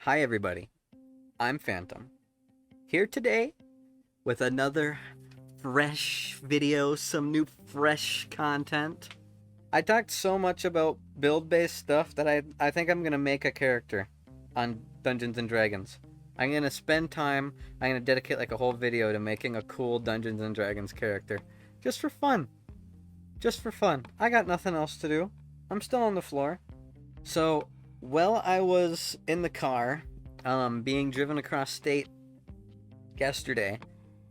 Hi everybody, I'm Phantom, here today with another fresh video, some new fresh content. I talked so much about build-based stuff that I think I'm gonna make a character on Dungeons & Dragons. I'm gonna spend time, I'm gonna dedicate like a whole video to making a cool Dungeons & Dragons character. Just for fun. Just for fun. I got nothing else to do. I'm still on the floor. So, while I was in the car, being driven across state yesterday,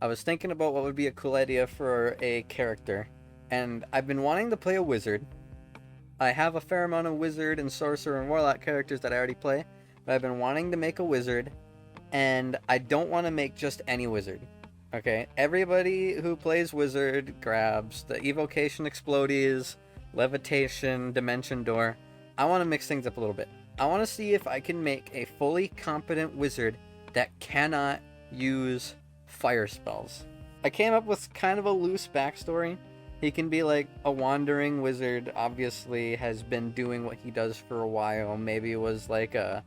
I was thinking about what would be a cool idea for a character, and I've been wanting to play a wizard. I have a fair amount of wizard and sorcerer and warlock characters that I already play, but I've been wanting to make a wizard, and I don't want to make just any wizard. Okay, everybody who plays wizard grabs the evocation explodies, levitation, dimension door. I want to mix things up a little bit. I want to see if I can make a fully competent wizard that cannot use fire spells. I came up with kind of a loose backstory. He can be like a wandering wizard, obviously has been doing what he does for a while. Maybe it was like a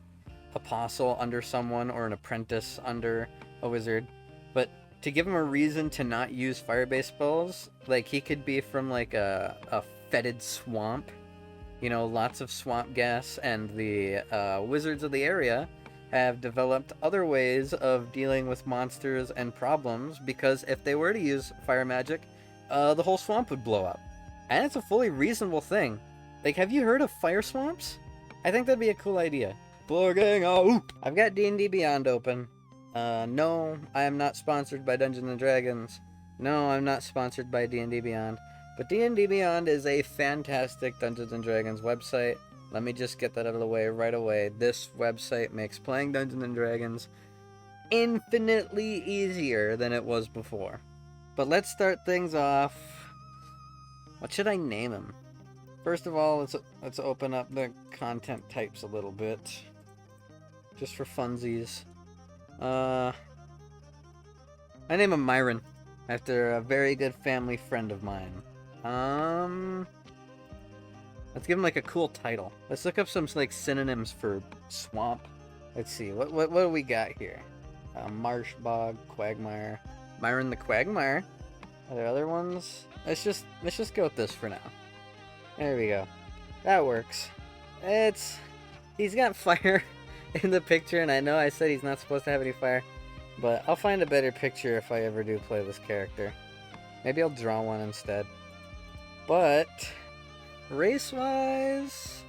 apostle under someone or an apprentice under a wizard. But to give him a reason to not use fire-based spells, like he could be from like a fetid swamp. You know, lots of swamp gas, and the wizards of the area have developed other ways of dealing with monsters and problems, because if they were to use fire magic, the whole swamp would blow up. And it's a fully reasonable thing. Like, have you heard of fire swamps? I think that'd be a cool idea. Plugging out! I've got D&DBeyond open. No, I am not sponsored by Dungeons & Dragons. No, I'm not sponsored by D&DBeyond. But D&DBeyond is a fantastic Dungeons & Dragons website. Let me just get that out of the way right away. This website makes playing Dungeons & Dragons infinitely easier than it was before. But let's start things off. What should I name him? First of all, let's open up the content types a little bit. Just for funsies. I name him Myron, after a very good family friend of mine. Let's give him like a cool title. Let's look up some like synonyms for swamp. Let's see, what do we got here? Marsh bog, quagmire, Myron the Quagmire. Are there other ones? Let's just go with this for now. There we go. That works. He's got fire in the picture, and I know I said he's not supposed to have any fire, but I'll find a better picture if I ever do play this character. Maybe I'll draw one instead. But race-wise,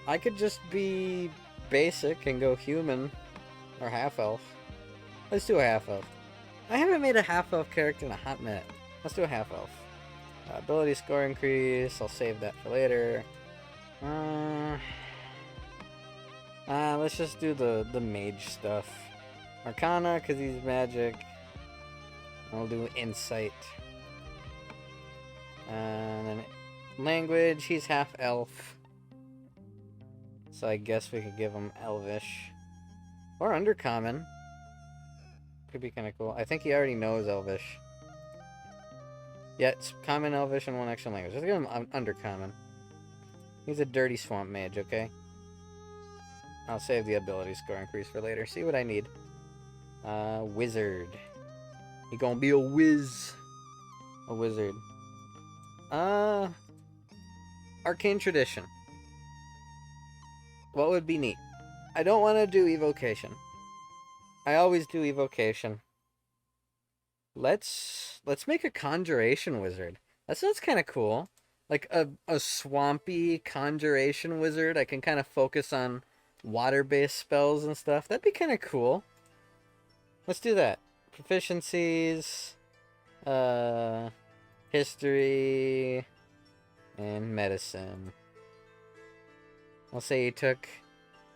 I could just be basic and go human or half-elf. Let's do a half-elf. I haven't made a half-elf character in a hot minute. Let's do a half-elf. Ability score increase, I'll save that for later. Let's just do the mage stuff. Arcana, because he's magic. I'll do insight. And then language, he's half elf. So I guess we could give him elvish. Or undercommon. Could be kind of cool. I think he already knows elvish. Yeah, it's common, elvish, and one extra language. Let's give him undercommon. He's a dirty swamp mage, okay? I'll save the ability score increase for later. See what I need. Wizard. He gonna be a whiz. A wizard. Arcane Tradition. What would be neat? I don't want to do evocation. I always do evocation. Let's make a conjuration wizard. That sounds kind of cool. Like a swampy conjuration wizard. I can kind of focus on water-based spells and stuff. That'd be kind of cool. Let's do that. Proficiencies, history, and medicine. I'll say he took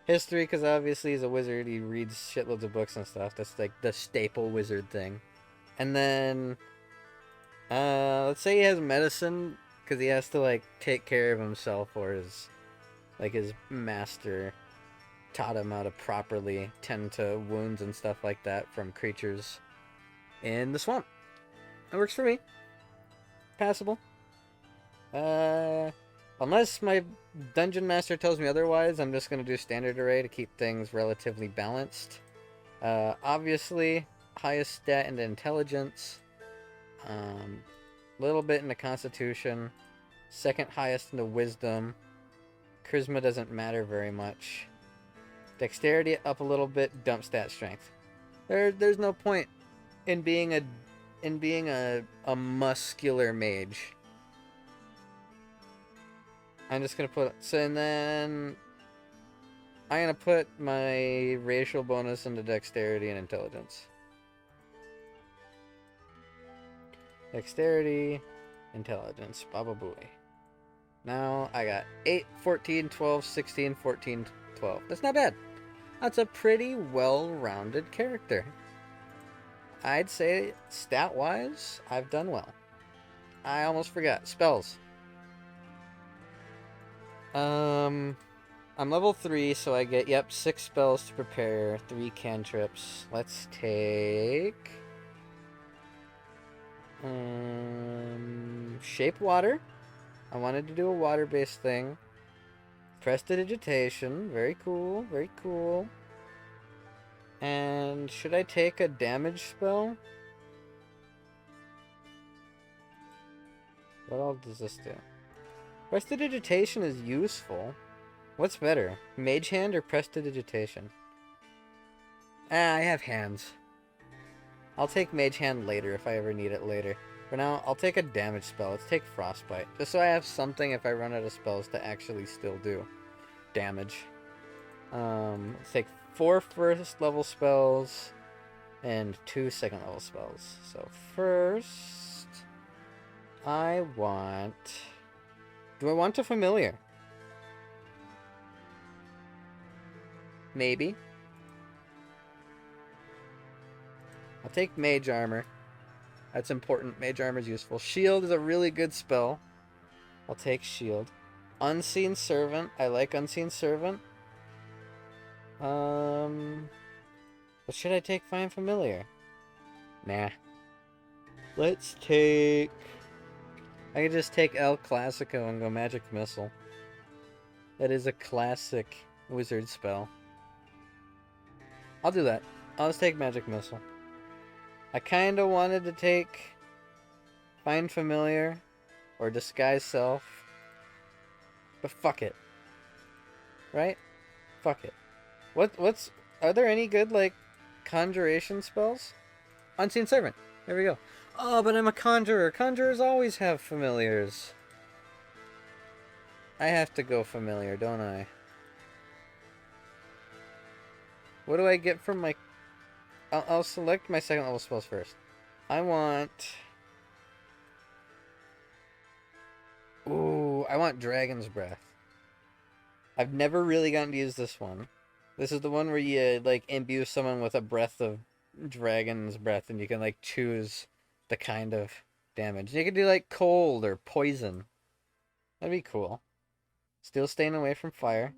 history because obviously he's a wizard. He reads shitloads of books and stuff. That's like the staple wizard thing. And then, let's say he has medicine because he has to like take care of himself, or his master taught him how to properly tend to wounds and stuff like that from creatures in the swamp. That works for me. Passable. I'll Unless my dungeon master tells me otherwise, I'm just going to do standard array to keep things relatively balanced. Obviously, highest stat into intelligence. Little bit into constitution. Second highest into wisdom. Charisma doesn't matter very much. Dexterity up a little bit, dump stat strength. There's no point in being a muscular mage. I'm just gonna put and then I'm gonna put my racial bonus into dexterity and intelligence. Dexterity, intelligence, baba booey. Now I got 8, 14, 12, 16, 14, 12. That's not bad. That's a pretty well-rounded character. I'd say stat-wise, I've done well. I almost forgot. Spells. I'm level 3, so I get, 6 spells to prepare, 3 cantrips. Let's take... Shape Water. I wanted to do a water-based thing. Prestidigitation. Very cool, very cool. And should I take a damage spell? What all does this do? Prestidigitation is useful. What's better, Mage Hand or Prestidigitation? I have hands. I'll take Mage Hand later if I ever need it later. For now, I'll take a damage spell. Let's take Frostbite. Just so I have something if I run out of spells to actually still do damage. Let's take 4 first level spells and 2 second level spells. So first, I want... Do I want a familiar? Maybe. I'll take Mage Armor. That's important. Mage Armor is useful. Shield is a really good spell. I'll take Shield. Unseen Servant. I like Unseen Servant. But should I take Find Familiar? Nah. Let's take... I could just take El Clasico and go Magic Missile. That is a classic wizard spell. I'll do that. I'll just take Magic Missile. I kinda wanted to take Find Familiar or Disguise Self. But fuck it. Right? Fuck it. What's... Are there any good, like, conjuration spells? Unseen Servant. There we go. Oh, but I'm a conjurer. Conjurers always have familiars. I have to go familiar, don't I? What do I get from my... I'll select my second level spells first. I want... Ooh, I want Dragon's Breath. I've never really gotten to use this one. This is the one where you, like, imbue someone with a breath of Dragon's Breath, and you can, like, choose the kind of damage. You can do, like, cold or poison. That'd be cool. Still staying away from fire.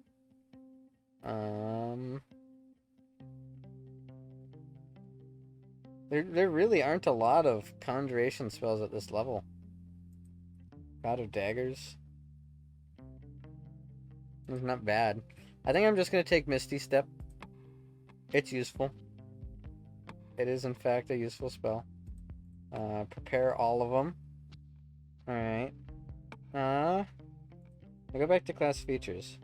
There really aren't a lot of conjuration spells at this level. God of Daggers. It's not bad. I think I'm just going to take Misty Step. It's useful. It is, in fact, a useful spell. Prepare all of them. Alright. I'll go back to class features.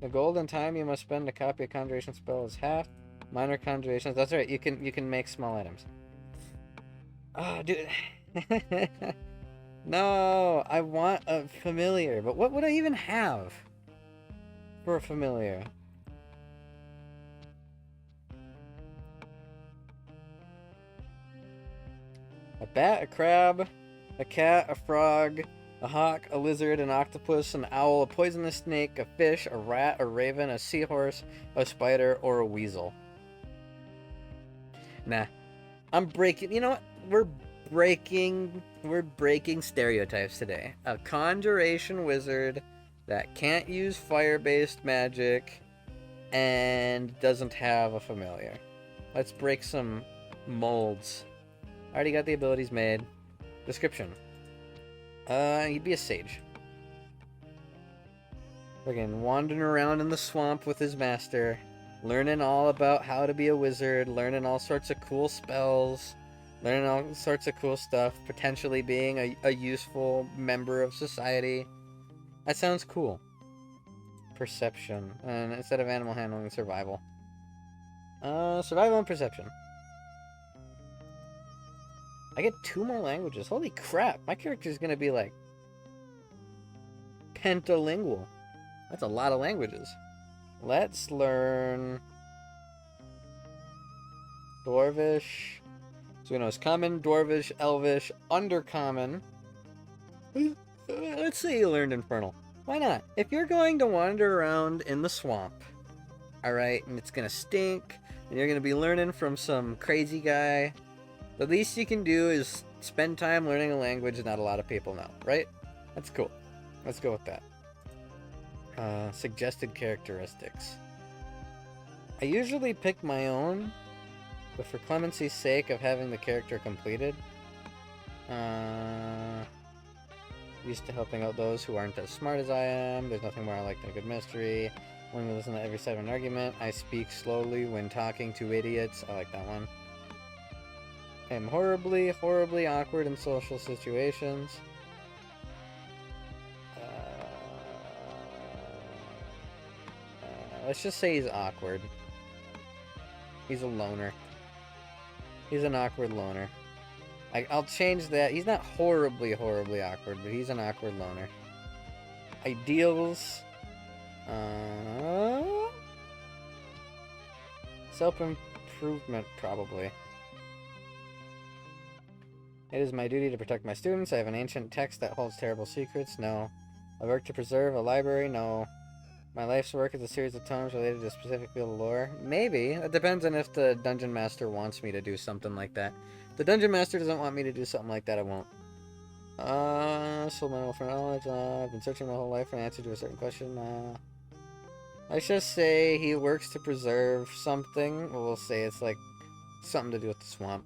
The golden time you must spend to copy a conjuration spell is half. Minor conjurations. That's right. You can make small items. Oh, dude. No, I want a familiar. But what would I even have for a familiar? A bat, a crab, a cat, a frog, a hawk, a lizard, an octopus, an owl, a poisonous snake, a fish, a rat, a raven, a seahorse, a spider, or a weasel. Nah. I'm breaking... You know what? We're breaking stereotypes today. A conjuration wizard that can't use fire-based magic and doesn't have a familiar. Let's break some molds. I already got the abilities made. Description. He'd be a sage. Again, wandering around in the swamp with his master, learning all about how to be a wizard, learning all sorts of cool spells, learning all sorts of cool stuff, potentially being a useful member of society. That sounds cool. Perception. And instead of animal handling, survival. Survival and perception. I get 2 more languages. Holy crap. My character's gonna be like pentalingual. That's a lot of languages. Let's learn Dwarvish. So we know it's Common, Dwarvish, Elvish, Undercommon. Let's say you learned Infernal. Why not? If you're going to wander around in the swamp, alright, and it's gonna stink, and you're gonna be learning from some crazy guy, the least you can do is spend time learning a language not a lot of people know, right? That's cool. Let's go with that. Suggested characteristics. I usually pick my own, but for clemency's sake of having the character completed, used to helping out those who aren't as smart as I am. There's nothing more I like than a good mystery. When we listen to every side of an argument, I speak slowly when talking to idiots. I like that one. I'm horribly, horribly awkward in social situations. Let's just say he's awkward. He's a loner. He's an awkward loner. I'll change that. He's not horribly, horribly awkward, but he's an awkward loner. Ideals. Self-improvement, probably. It is my duty to protect my students. I have an ancient text that holds terrible secrets. No. I work to preserve a library. No. My life's work is a series of tomes related to a specific field of lore. Maybe. It depends on if the Dungeon Master wants me to do something like that. If the Dungeon Master doesn't want me to do something like that, I won't. Sold my for knowledge. I've been searching my whole life for an answer to a certain question. Let's just say he works to preserve something. We'll say it's like something to do with the swamp.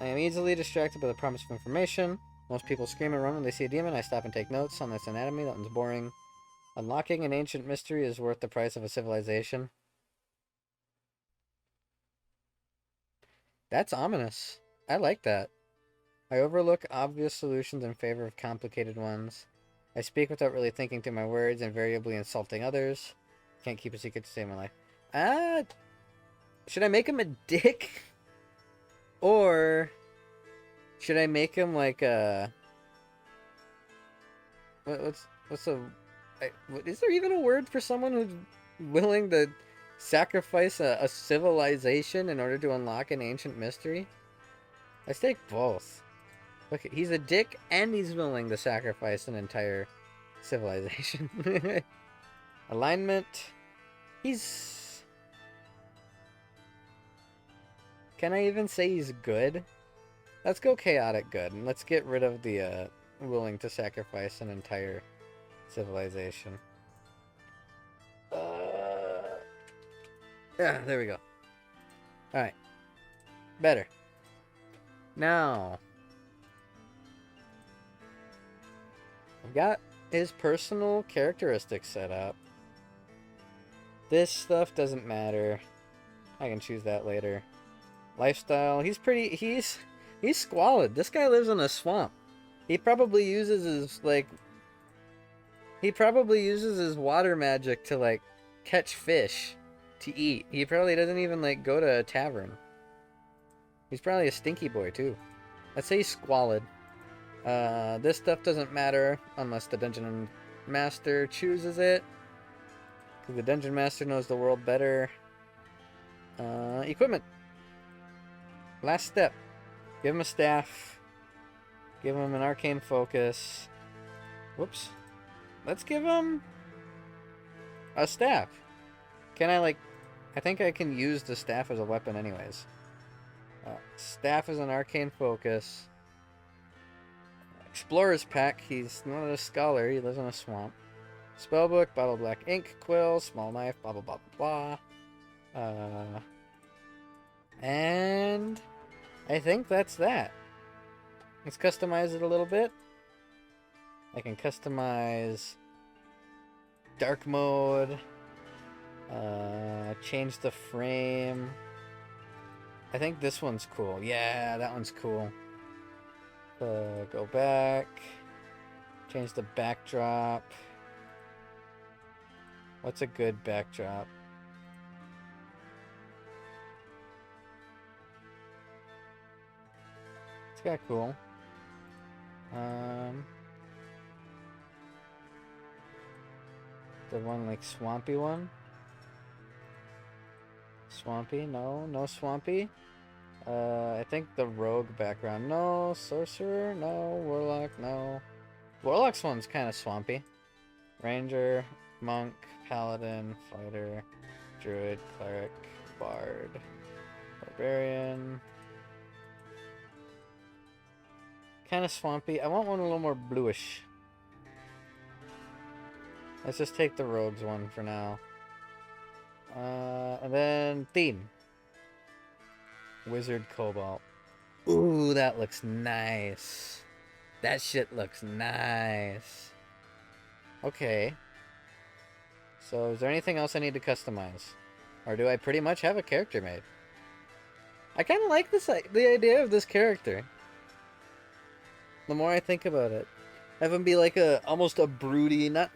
I am easily distracted by the promise of information. Most people scream and run when they see a demon. I stop and take notes on its anatomy. That one's boring. Unlocking an ancient mystery is worth the price of a civilization. That's ominous. I like that. I overlook obvious solutions in favor of complicated ones. I speak without really thinking through my words, invariably insulting others. Can't keep a secret to save my life. Should I make him a dick? Or should I make him like a... What's a... Is there even a word for someone who's willing to sacrifice a civilization in order to unlock an ancient mystery? I take both. Look, he's a dick and he's willing to sacrifice an entire civilization. Alignment. He's... Can I even say he's good? Let's go chaotic good, and let's get rid of the willing to sacrifice an entire civilization. Yeah, there we go. Alright. Better. Now, I've got his personal characteristics set up. This stuff doesn't matter. I can choose that later. Lifestyle. He's squalid. This guy lives in a swamp. He probably uses his water magic to, like, catch fish to eat. He probably doesn't even, like, go to a tavern. He's probably a stinky boy, too. Let's say he's squalid. This stuff doesn't matter unless the Dungeon Master chooses it. Because the Dungeon Master knows the world better. Equipment. Last step. Give him a staff. Give him an arcane focus. Whoops. Let's give him a staff. Can I, like... I think I can use the staff as a weapon anyways. Staff is an arcane focus. Explorer's pack. He's not a scholar. He lives in a swamp. Spellbook, bottle of black ink, quill, small knife, blah blah blah blah blah. And I think that's that. Let's customize it a little bit. I can customize dark mode, change the frame. I think this one's cool. Yeah, that one's cool. Go back, change the backdrop. What's a good backdrop? It's kind of cool. The one like swampy one? Swampy? No, no swampy. I think the rogue background. No, sorcerer. No, warlock. No. Warlock's one's kind of swampy. Ranger, monk, paladin, fighter, druid, cleric, bard, barbarian. Kind of swampy. I want one a little more bluish. Let's just take the rogues one for now. And then theme. Wizard Cobalt. Ooh, that looks nice. That shit looks nice. Okay. So is there anything else I need to customize? Or do I pretty much have a character made? I kind of like the idea of this character. The more I think about it. Have him be like almost a broody, not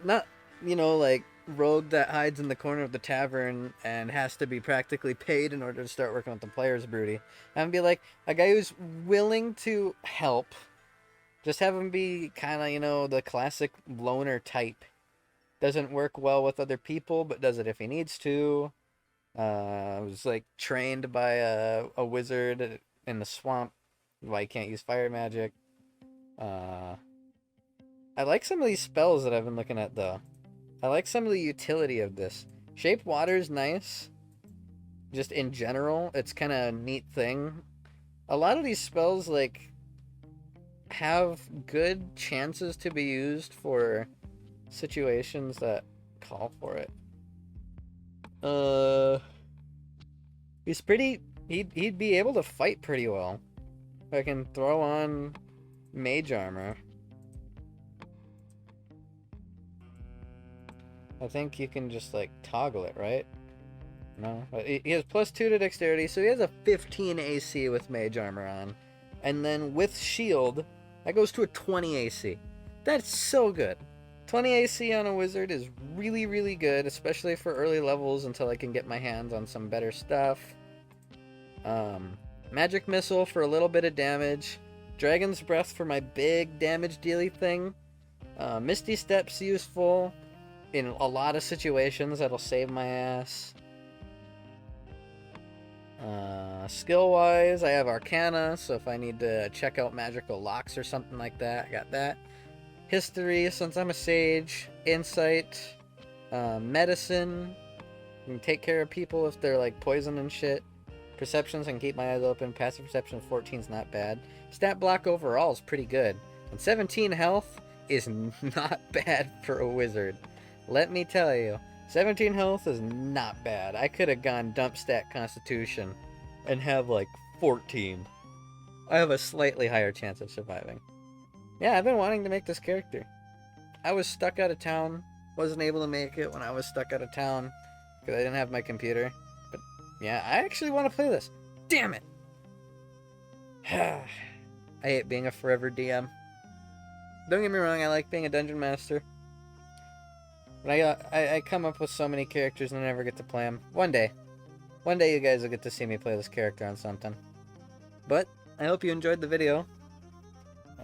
you know, like rogue that hides in the corner of the tavern and has to be practically paid in order to start working with the players broody. Have him be like a guy who's willing to help. Just have him be kind of, you know, the classic loner type. Doesn't work well with other people, but does it if he needs to. Was like trained by a wizard in the swamp. Why he can't use fire magic. I like some of these spells that I've been looking at, though. I like some of the utility of this. Shaped Water's nice. Just in general, it's kind of a neat thing. A lot of these spells, like, have good chances to be used for situations that call for it. He's pretty... He'd be able to fight pretty well. I can throw on mage armor. I think you can just, like, toggle it, right? No? He has +2 to dexterity, so he has a 15 AC with mage armor on. And then with shield, that goes to a 20 AC. That's so good. 20 AC on a wizard is really, really good, especially for early levels until I can get my hands on some better stuff. Magic Missile for a little bit of damage. Dragon's Breath for my big damage dealy thing. Misty Step's useful in a lot of situations. That'll save my ass. Skill-wise, I have Arcana, so if I need to check out magical locks or something like that, I got that. History, since I'm a sage. Insight. Medicine. I can take care of people if they're like poison and shit. Perceptions, I can keep my eyes open. Passive perception 14 is not bad. Stat block overall is pretty good. And 17 health is not bad for a wizard. Let me tell you. 17 health is not bad. I could have gone dump stat constitution and have like 14. I have a slightly higher chance of surviving. Yeah, I've been wanting to make this character. I was stuck out of town. Wasn't able to make it when I was stuck out of town because I didn't have my computer. But yeah, I actually want to play this. Damn it! I hate being a forever DM. Don't get me wrong, I like being a dungeon master. But I come up with so many characters and I never get to play them. One day you guys will get to see me play this character on something. But I hope you enjoyed the video.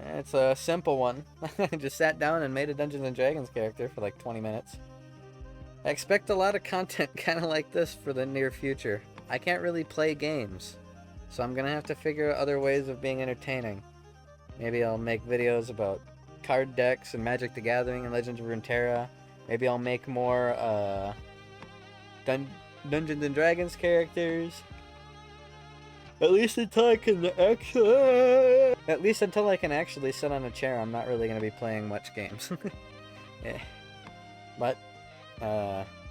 It's a simple one. I just sat down and made a Dungeons & Dragons character for like 20 minutes. I expect a lot of content kind of like this for the near future. I can't really play games, so I'm going to have to figure out other ways of being entertaining. Maybe I'll make videos about card decks and Magic the Gathering and Legends of Runeterra. Maybe I'll make more Dungeons & Dragons characters. At least until I can actually sit on a chair, I'm not really going to be playing much games. Yeah. But,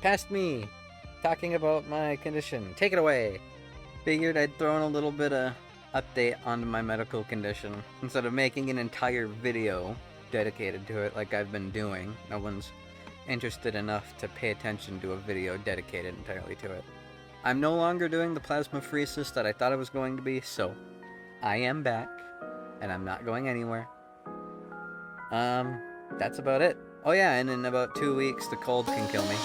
past me, talking about my condition. Take it away. Figured I'd throw in a little bit of update on my medical condition. Instead of making an entire video dedicated to it like I've been doing, no one's interested enough to pay attention to a video dedicated entirely to it. I'm no longer doing the plasmapheresis that I thought I was going to be, so I am back, and I'm not going anywhere. That's about it. Oh yeah, and in about 2 weeks, the cold can kill me.